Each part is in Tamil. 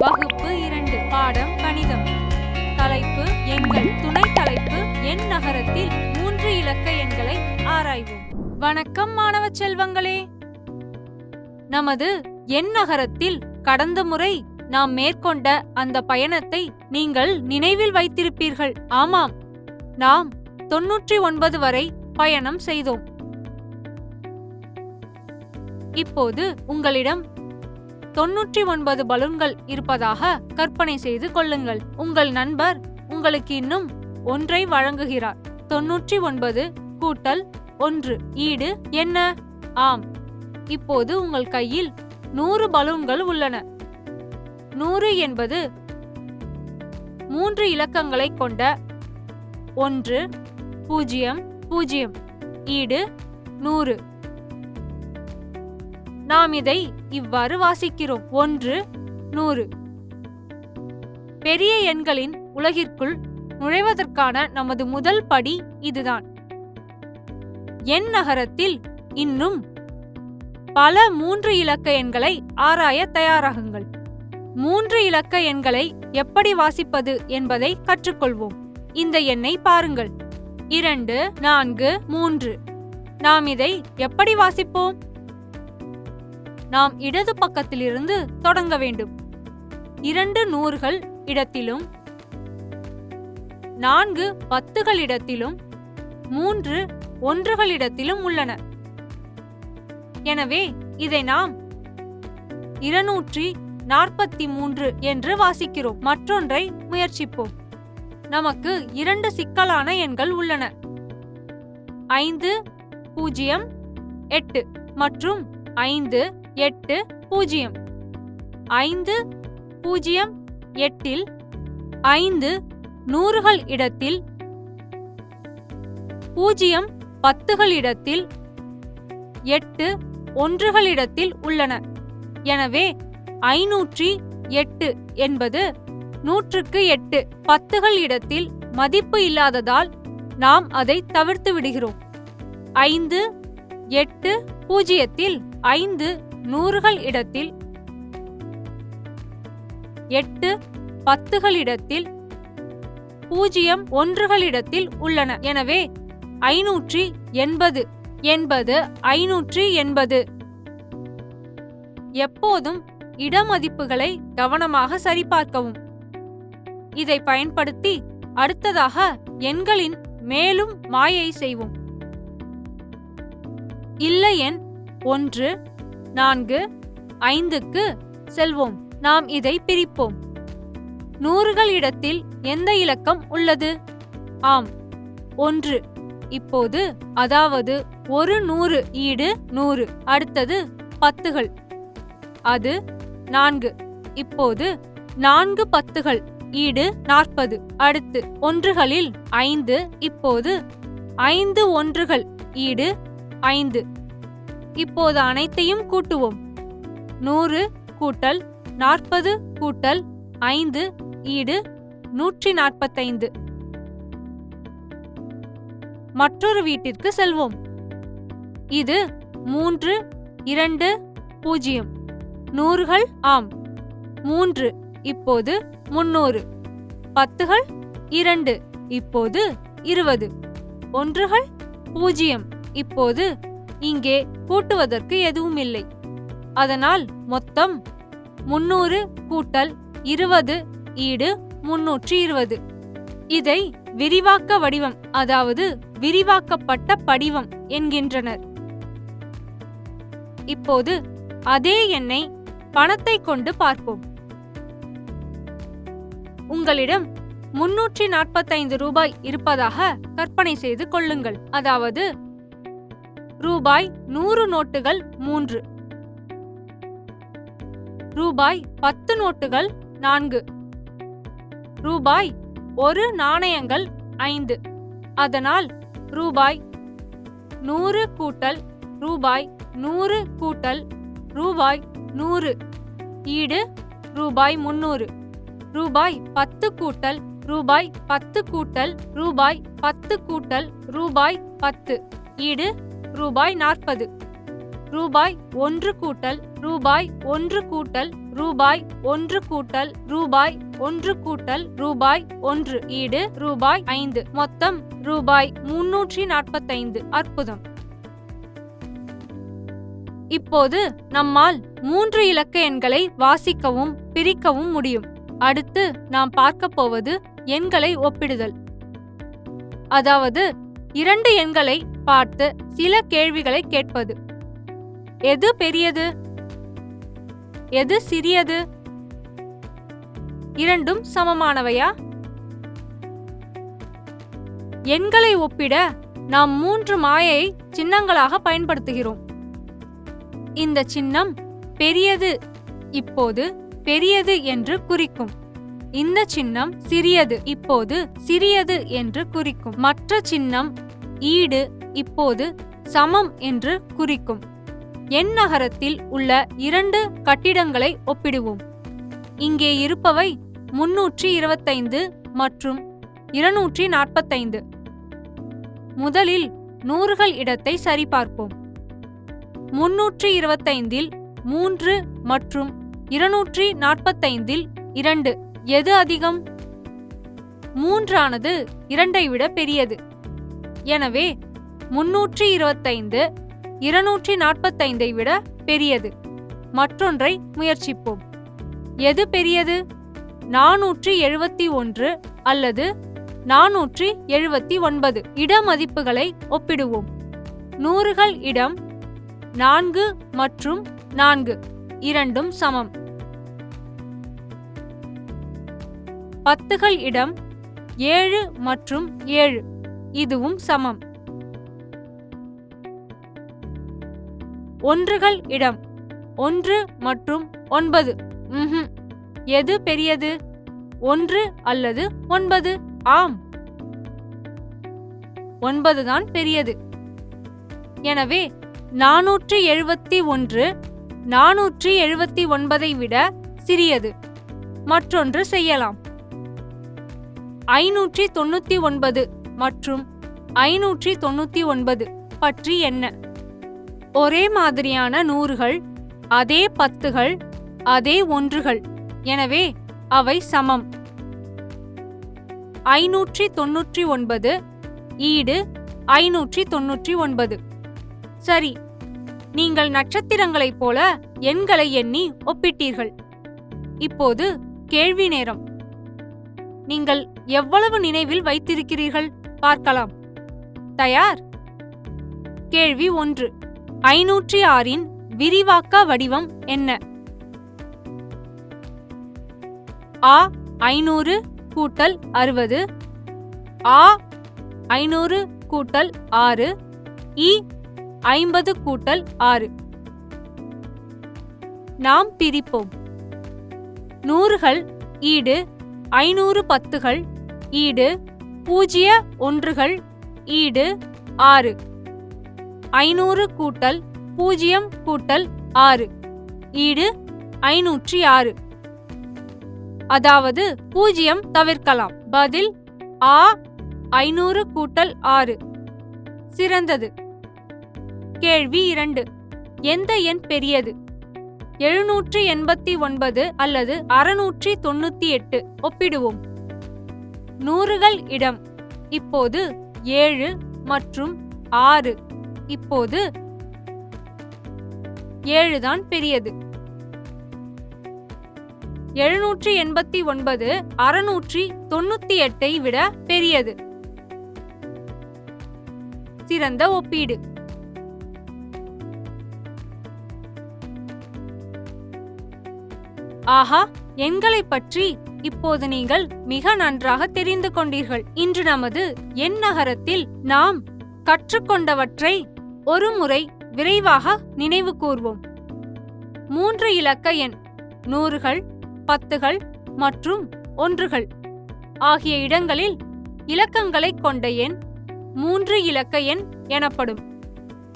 வகுப்பு 2 பாடம் கணிதம். தலைப்பு எண்கள். துணை தலைப்பு எண் நகரத்தில் 3 இலக்க எண்களை ஆராய்வோம். வணக்கம் மாணவ செல்வங்களே. நமது எண் நகரத்தில் கடந்த முறை நாம் மேற்கொண்ட அந்த பயணத்தை நீங்கள் நினைவில் வைத்திருப்பீர்கள். ஆமாம், நாம் 99 வரை பயணம் செய்தோம். இப்போது உங்களிடம் 99 பலூன்கள் இருப்பதாக கற்பனை செய்து கொள்ளுங்கள். உங்கள் நண்பர் உங்களுக்கு இன்னும் ஒன்றை வழங்குகிறார். 99 கூட்டல் 1 ஈடு என்ன? ஆம், இப்போது உங்கள் கையில் 100 பலூன்கள் உள்ளன. 100 என்பது 3 இலக்கங்களை கொண்ட 1 0 0 ஈடு 100. நாம் இதை இவ்வாறு வாசிக்கிறோம்: 1 100. பெரிய எண்களின் உலகிற்குள் நுழைவதற்கான நமது முதல் படி இதுதான். எண் நகரத்தில் இன்னும் பல 3 இலக்க எண்களை ஆராய தயாராகுங்கள். 3 இலக்க எண்களை எப்படி வாசிப்பது என்பதை கற்றுக்கொள்வோம். இந்த எண்ணை பாருங்கள்: 2 4 3. நாம் இதை எப்படி வாசிப்போம்? நாம் இடது பக்கத்திலிருந்து தொடங்க வேண்டும். 2 நூறுகள் இடத்திலும் 4 10கள் இடத்திலும் 3 1கள் இடத்திலும் உள்ளன. எனவே இதை நாம் 243 என்று வாசிக்கிறோம். மற்றொன்றை முயற்சிப்போம். நமக்கு 2 சிக்கலான எண்கள் உள்ளன: 5 0 8 மற்றும் 5 8 0. 5 0 8இல் 5 நூறுகள் இடத்தில், 0 10கள் இடத்தில், 8 1கள் இடத்தில் உள்ளன. எனவே 508 என்பது 100க்கு 8 10கள் இடத்தில் மதிப்பு இல்லாததால் நாம் அதை தவிர்த்து விடுகிறோம். 5 8 0இல் 5 நூறுகள் இடத்தில், 8 10கள் இடத்தில், 0 1கள் இடத்தில் உள்ளன. எனவே 580 என்பது 580. எப்போதும் இடமதிப்புகளை கவனமாக சரிபார்க்கவும். இதை பயன்படுத்தி அடுத்ததாக எண்களின் மேலும் மாயை செய்வோம். இல்லை எண் 1 4 5க்கு செல்வோம். நாம் இதை பிரிப்போம். நூறுகள் இடத்தில் எந்த இலக்கம் உள்ளது? ஆம், 1. இப்போது அதாவது ஒரு 100 ஈடு 100. அடுத்தது 10கள், அது 4. இப்போது 4 10கள் ஈடு 40. அடுத்து 1களில் 5. இப்போது 5 1கள் ஈடு 5. இப்போது அனைத்தையும் கூட்டுவோம். 100 கூட்டல் 40 கூட்டல் 5 ஈடு 145. மற்றொரு வீட்டிற்கு செல்வோம். இது 3 2 0. நூறுகள், ஆம், 3. இப்போது 300. 10கள் 2. இப்போது 20. 1கள் 0. இப்போது இங்கே கூட்டுவதற்கு எதுவும் இல்லை. அதனால் மொத்தம் 300 கூட்டல் 20 ஈடு 320. இதை விரிவாக்க வடிவம், அதாவது விரிவாக்கப்பட்ட படிவம் என்கின்றனர். இப்போது அதே எண்ணை பணத்தை கொண்டு பார்ப்போம். உங்களிடம் 345 ரூபாய் இருப்பதாக கற்பனை செய்து கொள்ளுங்கள். அதாவது ரூபாய் 100 நோட்டுகள் 3, ரூபாய் 10 நோட்டுகள் 4, ரூபாய் 1 நாணயங்கள் 5. அதனால் ரூபாய் 100 கூட்டல் ரூபாய் 100 கூட்டல் ரூபாய் 100 ஈடு ரூபாய் 300. ரூபாய் 10 கூட்டல் ரூபாய் 10 கூட்டல் ரூபாய் 10 கூட்டல் ரூபாய் 10 ஈடு ரூபாய் 40. ரூபாய் 1 கூட்டல் ரூபாய் 1 கூட்டல் ரூபாய் 1 கூட்டல் ரூபாய் 1 கூட்டல் ரூபாய் 1 ஈடு ரூபாய் 5. மொத்தம் ரூபாய் 345. அற்புதம். இப்போது நம்மால் 3 இலக்க எண்களை வாசிக்கவும் பிரிக்கவும் முடியும். அடுத்து நாம் பார்க்க போவது எண்களை ஒப்பிடுதல். அதாவது 2 எண்களை பார்த்து சில கேள்விகளை கேட்பது. எது பெரியது, எது சிறியது, இரண்டும் சமமானவையா? எண்களை ஒப்பிட நாம் 3 மாயை சின்னங்களாக பயன்படுத்துகிறோம். இந்த சின்னம் பெரியது இப்போது பெரியது என்று குறிக்கும். இந்த சின்னம் சிறியது இப்போது சிறியது என்று குறிக்கும். மற்ற சின்னம் ஈடு இப்போது சமம் என்று குறிக்கும். எண் நகரத்தில் உள்ள 2 கட்டிடங்களை ஒப்பிடுவோம். இங்கே இருப்பவை 325 மற்றும் 245. முதலில் நூறுகள் இடத்தை சரிபார்ப்போம். 325இல் 3 மற்றும் 245இல் 2 எது அதிகம்? 3 ஆனது 2ஐ விட பெரியது. எனவே 325 245ஐ விட பெரியது. மற்றொன்றை முயற்சிப்போம். எது பெரியது? 471 அல்லது 479. இட மதிப்புகளை ஒப்பிடுவோம். நூறுகள் இடம் 4 மற்றும் 4 இரண்டும் சமம். பத்துகள் இடம் 7 மற்றும் 7 இதுவும் சமம். ஒன்றுகள் இடம் 1 மற்றும் 9 எது பெரியது? 1 அல்லது 9? ஆம், 9 தான் பெரியது. எனவே 471 479ஐ விட சிறியது. மற்றொன்று செய்யலாம். 599 மற்றும் 599 பற்றி என்ன? ஒரே மாதிரியான நூறுகள், அதே பத்துகள், அதே ஒன்றுகள். எனவே அவை சமம். 599 ஈடு 599. சரி, நீங்கள் நட்சத்திரங்களைப் போல எண்களை எண்ணி ஒப்பிட்டீர்கள். இப்போது கேள்வி நேரம். நீங்கள் எவ்வளவு நினைவில் வைத்திருக்கிறீர்கள் பார்க்கலாம். தயார்? கேள்வி 1. 506இன் விரிவாக்க வடிவம் என்ன? ஆ 500 கூட்டல் 60, ஆ 500 கூட்டல் 6, இ 50 கூட்டல் 6. நாம் பிரிப்போம். நூறுகள் ஈடு 500 பத்துகள் ஈடு 0 ஒன்றுகள் ஈடு 6. 500 கூட்டல் 0 கூட்டல் 6 ஈடு 506. அதாவது 0 தவிர்க்கலாம். பதில் ஆ 500 கூட்டல் 6. சிறந்தது. கேள்வி 2. எந்த எண் பெரியது? 789 அல்லது 698? ஒப்பிடுவோம். நூறுகள் இடம் இப்போது 7 மற்றும் 6 இப்போது 7 தான் பெரியது. 789 698ஐ விட பெரியது. சிறந்த ஒப்பீடு. ஆஹா, எண்களை பற்றி இப்போது நீங்கள் மிக நன்றாக தெரிந்து கொண்டீர்கள். இன்று நமது எண் நகரத்தில் நாம் கற்றுக்கொண்டவற்றை ஒரு முறை விரைவாக நினைவு கூர்வோம். 3 இலக்க எண், நூறுகள், பத்துகள் மற்றும் ஒன்றுகள் ஆகிய இடங்களில் இலக்கங்களை கொண்ட எண் 3 இலக்க எண் எனப்படும்.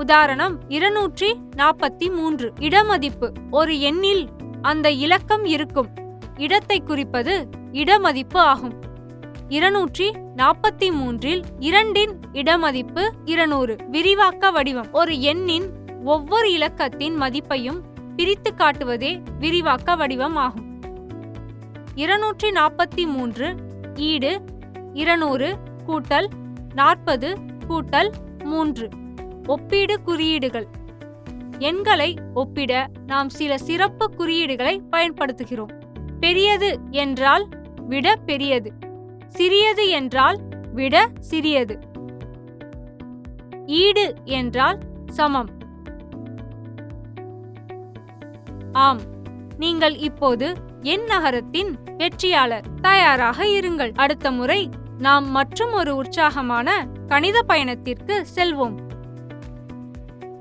உதாரணம் 243. இடமதிப்பு. ஒரு எண்ணில் அந்த இலக்கம் இருக்கும் இடத்தை குறிப்பது இடமதிப்பு ஆகும். 243இல் 2இன் இடமதிப்பு 200. விரிவாக்க வடிவம். ஒரு எண்ணின் ஒவ்வொரு இலக்கத்தின் மதிப்பையும் பிரித்து காட்டுவதே விரிவாக்க வடிவம் ஆகும். 243 ஈடு 200 கூட்டல் 40 கூட்டல் 3. ஒப்பீடு குறியீடுகள். எண்களை ஒப்பிட நாம் சில சிறப்பு குறியீடுகளை பயன்படுத்துகிறோம். பெரியது என்றால் விட பெரியது, சிறியது என்றால் விட சிறியது, ஈடு என்றால் சமம். ஆம், நீங்கள் இப்போது எண் நகரத்தின் வெற்றியாளர். தயாராக இருங்கள். அடுத்த முறை நாம் மற்றும் ஒரு உற்சாகமான கணித பயணத்திற்கு செல்வோம்.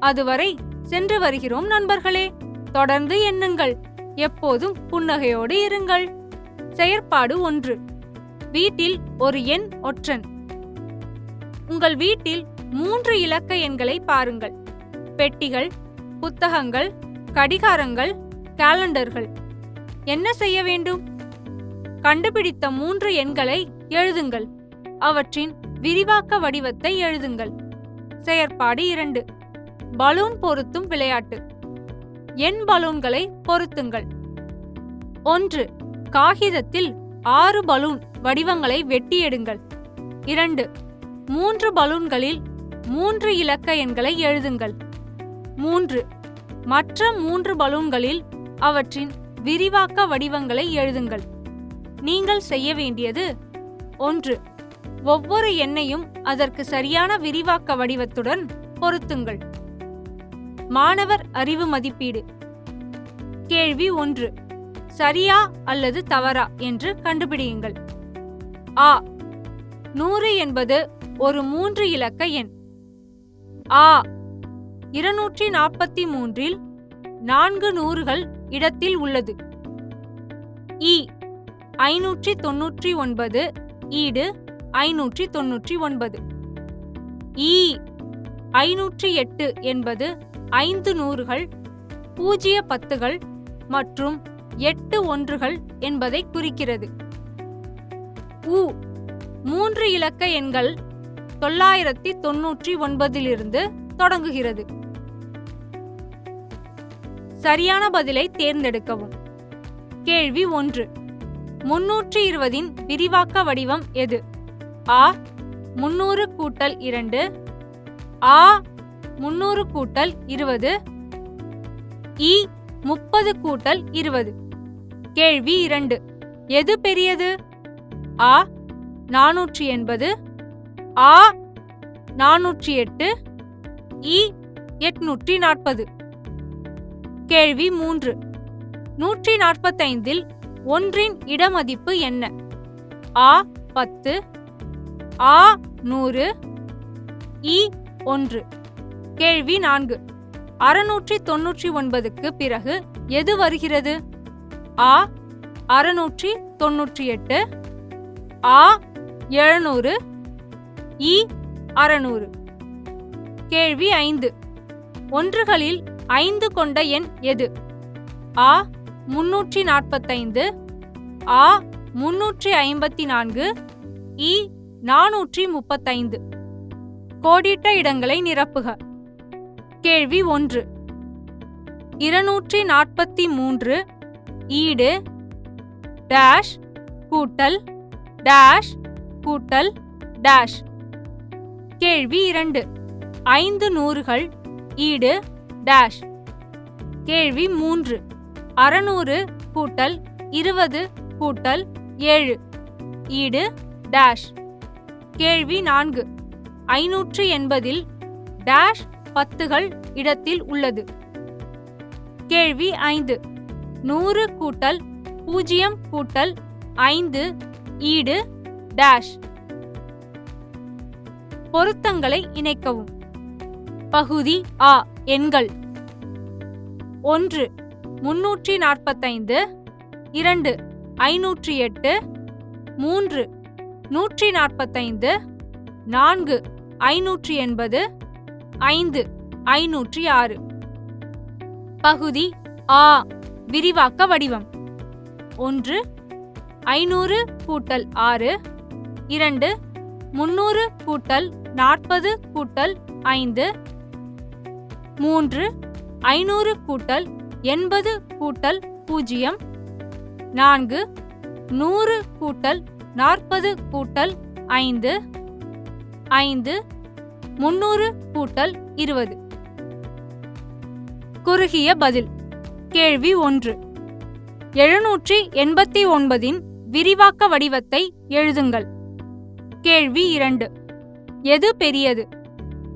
அதுவரை சென்று வருகிறோம் நண்பர்களே. தொடர்ந்து எண்ணுங்கள். எப்போதும் புன்னகையோடு இருங்கள். செயற்பாடு 1. வீட்டில் ஒரு எண் ஒற்றன். உங்கள் வீட்டில் 3 இலக்க எண்களை பாருங்கள். பெட்டிகள், புத்தகங்கள், கடிகாரங்கள், காலண்டர்கள். என்ன செய்ய வேண்டும்? கண்டுபிடித்த 3 எண்களை எழுதுங்கள். அவற்றின் விரிவாக்க வடிவத்தை எழுதுங்கள். செயற்பாடு 2. பலூன் பொருத்தும் விளையாட்டு. எண் பலூன்களை பொருத்துங்கள். 1. காகிதத்தில் 6 பலூன் வடிவங்களை வெட்டி எடுங்கள். 2. 3 பலூன்களில் 3 இலக்க எண்களை எழுதுங்கள். 3. மற்ற 3 பலூன்களில் அவற்றின் விரிவாக்க வடிவங்களை எழுதுங்கள். நீங்கள் செய்ய வேண்டியது 1. ஒவ்வொரு எண்ணையும் அதற்கு சரியான விரிவாக்க வடிவத்துடன் பொருத்துங்கள். மாணவர் அறிவு மதிப்பீடு. கேள்வி 1. சரியா அல்லது தவறா என்று கண்டுபிடியுங்கள். ஆ. 100 என்பது ஒரு 3 இலக்க எண். ஆ. 243இல் 4 நூறுகள் இடத்தில் உள்ளது. இ. 599 ஈடு 599. ஈ. 508 என்பது 5 நூறுகள், 0 10கள் மற்றும் 8 ஒன்றுகள் என்பதை குறிக்கிறது. உ. 3 இலக்க எண்கள் 999இலிருந்து தொடங்குகிறது. சரியான பதிலை தேர்ந்தெடுக்கவும். கேள்வி 1. 320இன் விரிவாக்க வடிவம் எது? ஆ. 300 கூட்டல் 2. ஆ. 300 கூட்டல் 20. இ. 30 கூட்டல் 20. கேள்வி 2. எது பெரியது? ஆ. 480. ஆ. 408. இ. 840. கேள்வி 3. 145இல் 1இன் இடமதிப்பு என்ன? ஆ. 10. ஆ. 100. இ. 1. கேள்வி 4. 699க்கு பிறகு எது வருகிறது? ஆ. 698. ஆ. 700. இ. 600. கேள்வி 5. ஒன்றுகளில் 5 கொண்ட எண் எது? ஆ. 345. ஆ. 354. இ. 435. கோடிட்ட இடங்களை நிரப்புக. கேள்வி 1. 243 ஈடு டேஷ் கூட்டல் டேஷ் கூட்டல் டேஷ். கேள்வி 2. 5 நூறுகள் ஈடு டேஷ். கேள்வி 3. 600 கூட்டல் 20 கூட்டல் 7 ஈடு டேஷ். கேள்வி 4. 580இல் டேஷ் 10கள் இடத்தில் உள்ளது. கேள்வி 5. 100 கூட்டல் 0 கூட்டல் 5 ஈடு டேஷ். பொருத்தங்களை இணைக்கவும். பகுதி ஆ. எண்கள். 1. 345. 2. 508. 3. 145. 4. 580. 5. 506. பகுதி ஆ. விரிவாக்க வடிவம். 1. 500 கூட்டல் 6. 2. 300 கூட்டல் 40 கூட்டல் 5. 3 500 கூட்டல் 80 கூட்டல் 0. 4 100 கூட்டல் 40 கூட்டல் 5. 5 300 கூட்டல் 20. குறுகிய பதில். கேள்வி 1. 789இன் விரிவாக்க வடிவத்தை எழுதுங்கள். கேள்வி 2. எது பெரியது,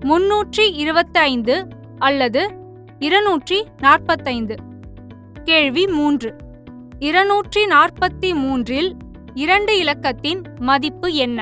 325 அல்லது 245? கேள்வி 3. 243இல் 2 இலக்கத்தின் மதிப்பு என்ன?